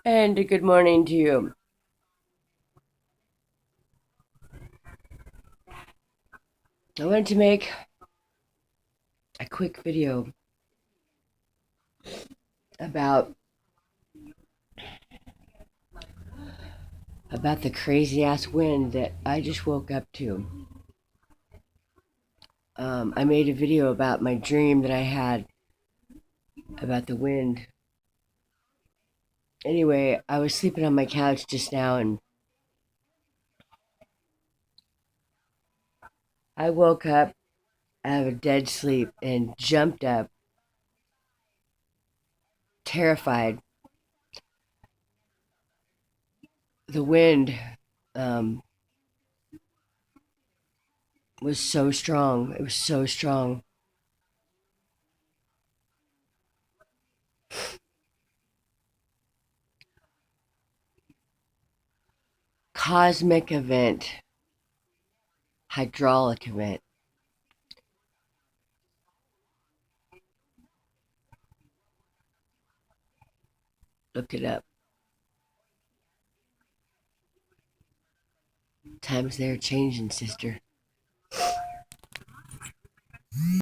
And good morning to you. I wanted to make a quick video about the crazy ass wind that I just woke up to. I made a video about my dream that I had about the wind. Anyway, I was sleeping on my couch just now and I woke up out of a dead sleep and jumped up, terrified. The wind um, was so strong. It was so strong. Cosmic event, hydraulic event. Look it up. Times they're changing, sister.